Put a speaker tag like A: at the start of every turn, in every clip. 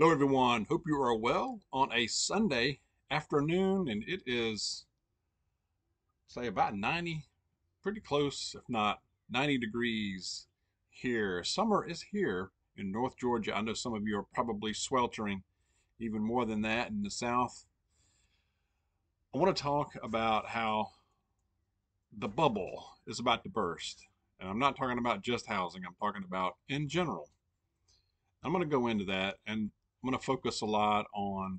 A: Hello, everyone. Hope you are well on a Sunday afternoon, and it is, say, about 90, pretty close, if not 90 degrees here. Summer is here in North Georgia. I know some of you are probably sweltering even more than that in the South. I want to talk about how the bubble is about to burst. And I'm not talking about just housing, I'm talking about in general. I'm going to go into that, and I'm going to focus a lot on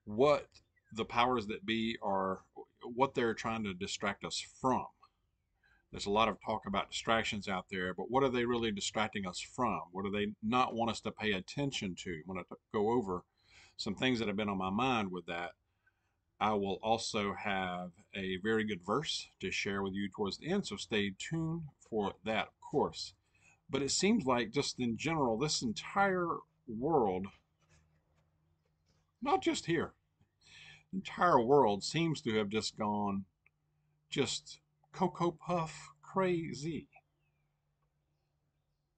A: what the powers that be are, what they're trying to distract us from. There's a lot of talk about distractions out there, but what are they really distracting us from? What do they not want us to pay attention to? I want to go over some things that have been on my mind with that. I will also have a very good verse to share with you towards the end, so stay tuned for that, of course. But it seems like, just in general, this entire world, not just here, the entire world seems to have just gone just Cocoa Puff crazy.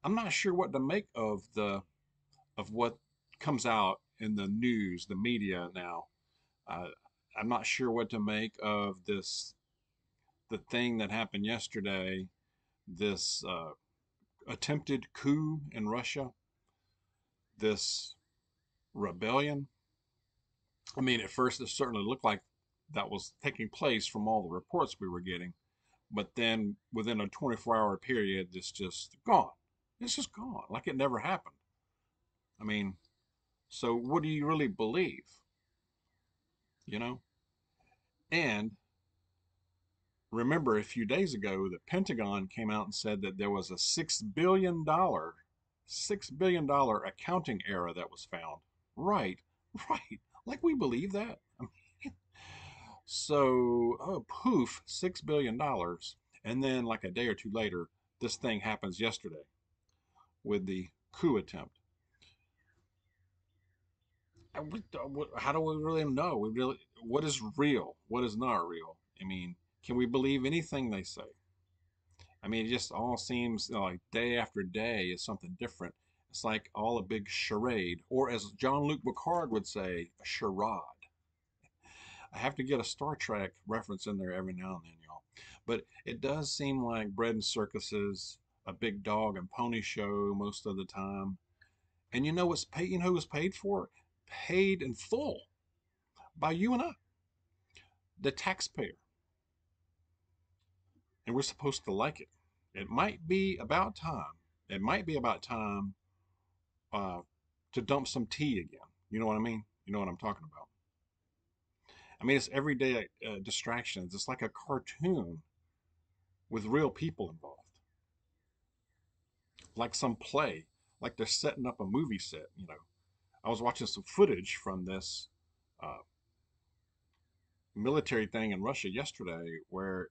A: I'm not sure what to make of what comes out in the news, the media now. Uh, I'm not sure what to make of the thing that happened yesterday, this attempted coup in Russia, this rebellion. I mean, at first it certainly looked like that was taking place from all the reports we were getting. But then within a 24-hour period, it's just gone. It's just gone, like it never happened. I mean, so what do you really believe? You know? And remember, a few days ago, the Pentagon came out and said that there was a $6 billion accounting error that was found. Right, right. Like we believe that. So, oh, poof, $6 billion. And then, like a day or two later, this thing happens yesterday with the coup attempt. How do we really know? What is real? What is not real? I mean, can we believe anything they say? I mean, it just all seems, like day after day is something different. It's like all a big charade, or as John Luke Picard would say, a charade. I have to get a Star Trek reference in there every now and then, y'all. But it does seem like bread and circuses, a big dog and pony show most of the time. And you know what's paid? You know who was paid for? Paid in full by you and I, the taxpayer. And we're supposed to like it. It might be about time. It might be about time uh, to dump some tea again. You know what I mean? You know what I'm talking about. I mean, it's everyday distractions. It's like a cartoon with real people involved, like some play, like they're setting up a movie set. I was watching some footage from this uh, military thing in Russia yesterday where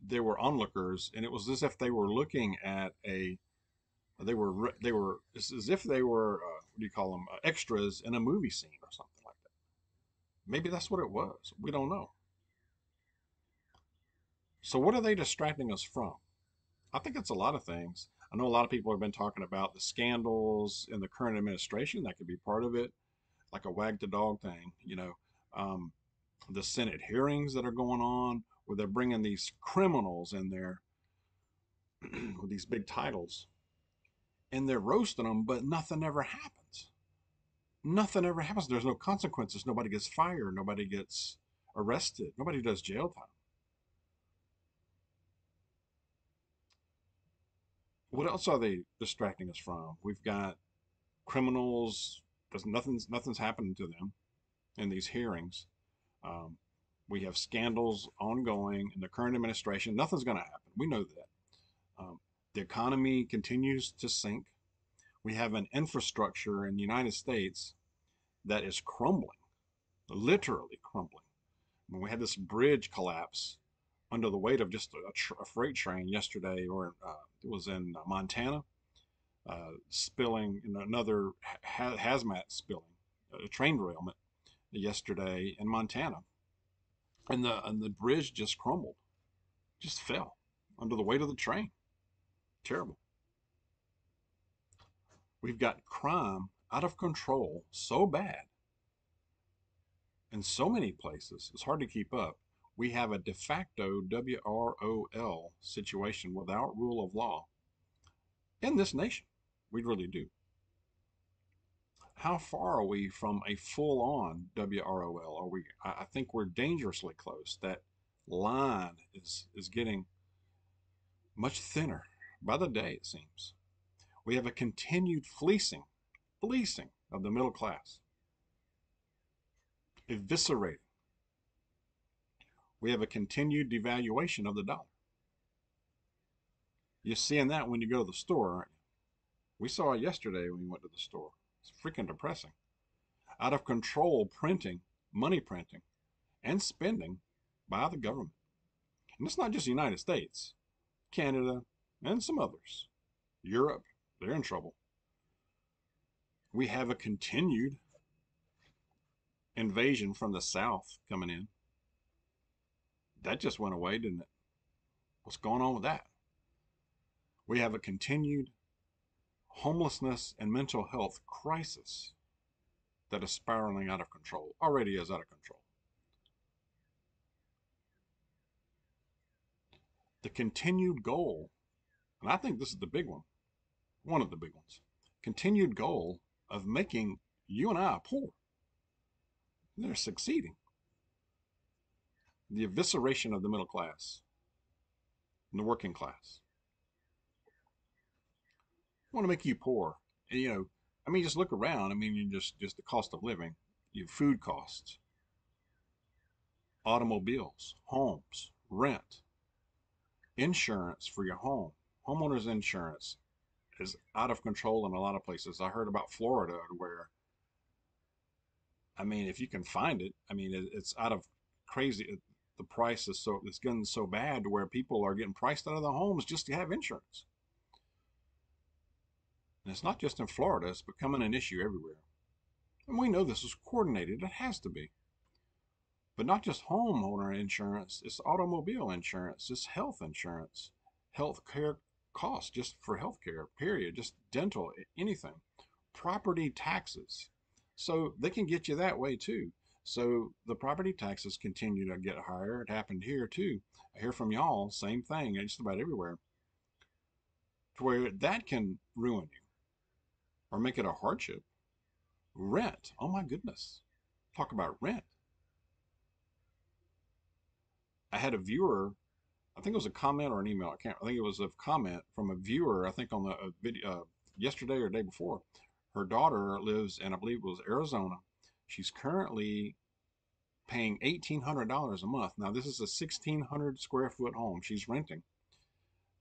A: there were onlookers, and it was as if they were looking at they were it's as if they were what do you call them, extras in a movie scene or something like that. Maybe that's what it was. We don't know. So what are they distracting us from? I think it's a lot of things. I know a lot of people have been talking about the scandals in the current administration. That could be part of it, like a wag the dog thing. Um, the Senate hearings that are going on, where they're bringing these criminals in there with these big titles, and they're roasting them, but nothing ever happens. Nothing ever happens. There's no consequences. Nobody gets fired. Nobody gets arrested. Nobody does jail time. What else are they distracting us from? We've got criminals. There's nothing's happening to them in these hearings. Um, we have scandals ongoing in the current administration. Nothing's going to happen. We know that. The economy continues to sink. We have an infrastructure in the United States that is crumbling, literally crumbling. When we had this bridge collapse under the weight of just a freight train yesterday, or it was in Montana, spilling in another hazmat spilling, a train derailment yesterday in Montana, and the bridge just crumbled, just fell under the weight of the train. Terrible. We've got crime out of control so bad in so many places, it's hard to keep up. We have a de facto WROL situation without rule of law in this nation. We really do. How far are we from a full on WROL? Are we? I think we're dangerously close. That line is getting much thinner by the day, it seems. We have a continued fleecing of the middle class, eviscerating. We have a continued devaluation of the dollar. You're seeing that when you go to the store, aren't you? We saw it yesterday when we went to the store. It's freaking depressing. Out of control printing, money printing, and spending by the government. And it's not just the United States, Canada, and some others. Europe, they're in trouble. We have a continued invasion from the South coming in. That just went away, didn't it? What's going on with that? We have a continued homelessness and mental health crisis that is spiraling out of control, already is out of control. The continued goal, and I think this is the big one of the big ones, continued goal of making you and I poor. They're succeeding. The evisceration of the middle class and the working class. I want to make you poor. And, I mean, just look around. I mean, you just the cost of living, your food costs, automobiles, homes, rent, insurance for your home, homeowners insurance is out of control in a lot of places. I heard about Florida where, I mean, if you can find it, I mean, it's out of crazy. The price is it's getting so bad to where people are getting priced out of their homes just to have insurance. And it's not just in Florida, it's becoming an issue everywhere. And we know this is coordinated, it has to be. But not just homeowner insurance, it's automobile insurance, it's health insurance, health care costs just for health care, period, just dental, anything. Property taxes. So they can get you that way too. So the property taxes continue to get higher. It happened here too. I hear from y'all, same thing, just about everywhere. To where that can ruin you or make it a hardship. Rent. Oh my goodness. Talk about rent. I had a viewer, I think it was a comment or an email. I think it was a comment from a viewer, I think on the video yesterday or day before. Her daughter lives in, I believe it was Arizona. She's currently paying $1,800 a month. Now, this is a 1,600 square foot home she's renting.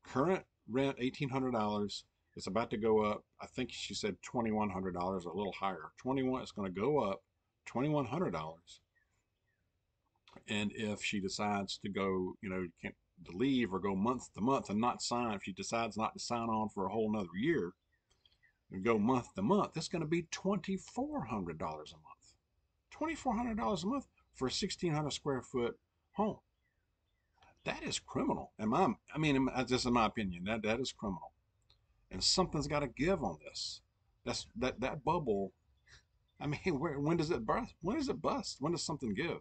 A: Current rent, $1,800. It's about to go up. I think she said $2,100, a little higher. It's going to go up $2,100. And if she decides to go, can't to leave or go month to month and not sign, if she decides not to sign on for a whole nother year and go month to month, it's going to be $2,400 a month. $2,400 a month for a 1,600 square foot home. That is criminal. I mean, just in my opinion, that is criminal. And something's got to give on this. That bubble. I mean, when does it burst? When does it bust? When does something give?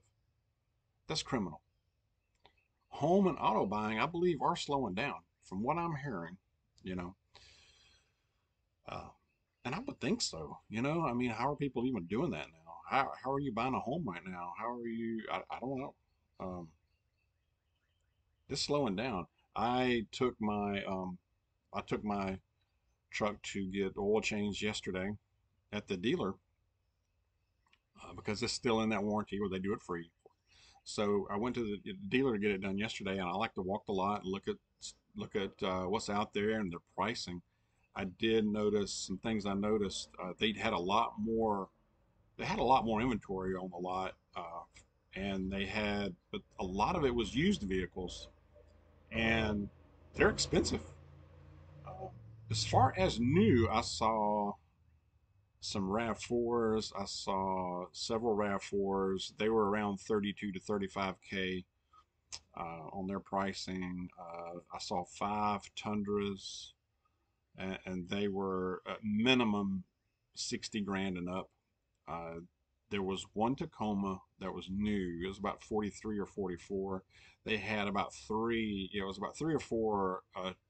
A: That's criminal. Home and auto buying, I believe, are slowing down from what I'm hearing. You know, uh, and I would think so. I mean, how are people even doing that now? How are you buying a home right now? How are you? I don't know. Um, it's slowing down. I took my I took my truck to get oil changed yesterday at the dealer because it's still in that warranty where they do it free. So I went to the dealer to get it done yesterday, and I like to walk the lot and look at what's out there and their pricing. I did notice some things. I noticed they had a lot more. They had a lot more inventory on the lot, and but a lot of it was used vehicles, and they're expensive. Uh, as far as new, I saw some RAV4s. I saw several RAV4s. They were around 32 to 35K on their pricing. I saw 5 Tundras. and they were minimum 60 grand and up. Uh, there was one Tacoma that was new. It was about 43 or 44. They had about three, it was about 3 or 4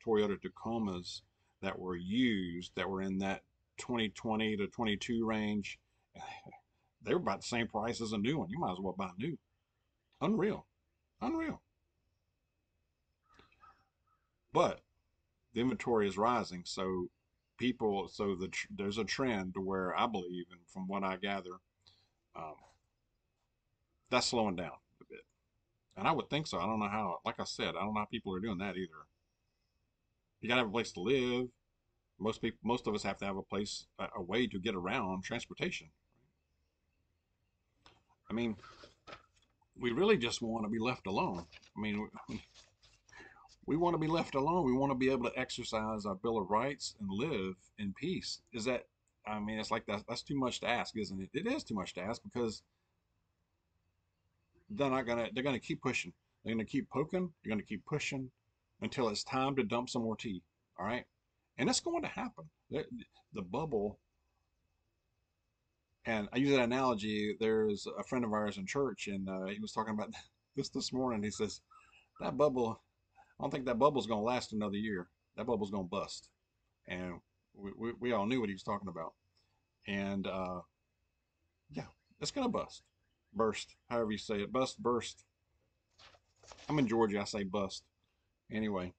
A: Toyota Tacomas that were used that were in that 2020 to 22 range. They were about the same price as a new one. You might as well buy new. Unreal. Unreal. But the inventory is rising. So people, so there's a trend to where I believe, and from what I gather, um, that's slowing down a bit. And I would think so. I don't know how. Like I said, I don't know how people are doing that either. You gotta have a place to live. Most of us have to have a place, a way to get around transportation. I mean, we really just want to be left alone. I mean, we want to be left alone. We want to be able to exercise our Bill of Rights and live in peace. Is that? I mean, it's like that's too much to ask, isn't it? It is too much to ask because they're gonna keep pushing. They're gonna keep poking. They're gonna keep pushing until it's time to dump some more tea. All right, and it's going to happen. The bubble, and I use that analogy. There's a friend of ours in church, and he was talking about this morning. He says that bubble. I don't think that bubble's gonna last another year. That bubble's gonna bust, and we all knew what he was talking about. And yeah, it's gonna burst, however you say it, burst. I'm in Georgia. I say bust. Anyway,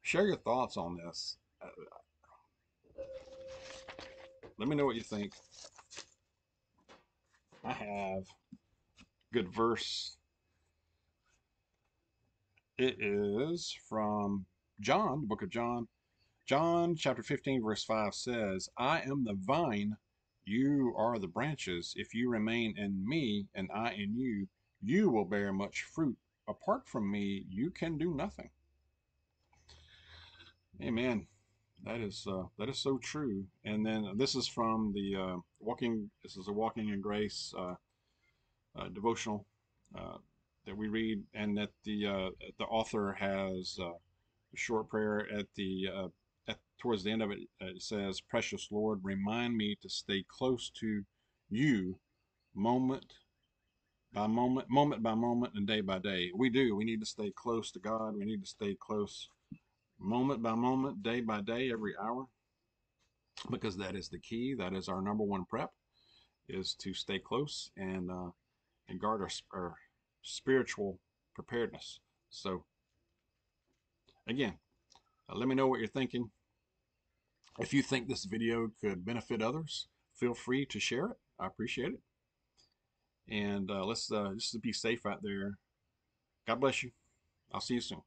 A: share your thoughts on this. Let me know what you think. I have a good verse. It is from John, the book of John. John chapter 15, verse 5 says, I am the vine, you are the branches. If you remain in me and I in you, you will bear much fruit. Apart from me, you can do nothing. Amen. That is so true. And then this is from the walking. This is a Walking in Grace devotional uh, that we read, and that the author has a short prayer at the towards the end of it. It says, "Precious Lord, remind me to stay close to you, moment by moment, moment by moment, and day by day." We do. We need to stay close to God. We need to stay close moment by moment, day by day, every hour, because that is the key. That is our number one prep, is to stay close and guard our spiritual preparedness. So again, let me know what you're thinking. If you think this video could benefit others, feel free to share it. I appreciate it. And let's just be safe out there. God bless you. I'll see you soon.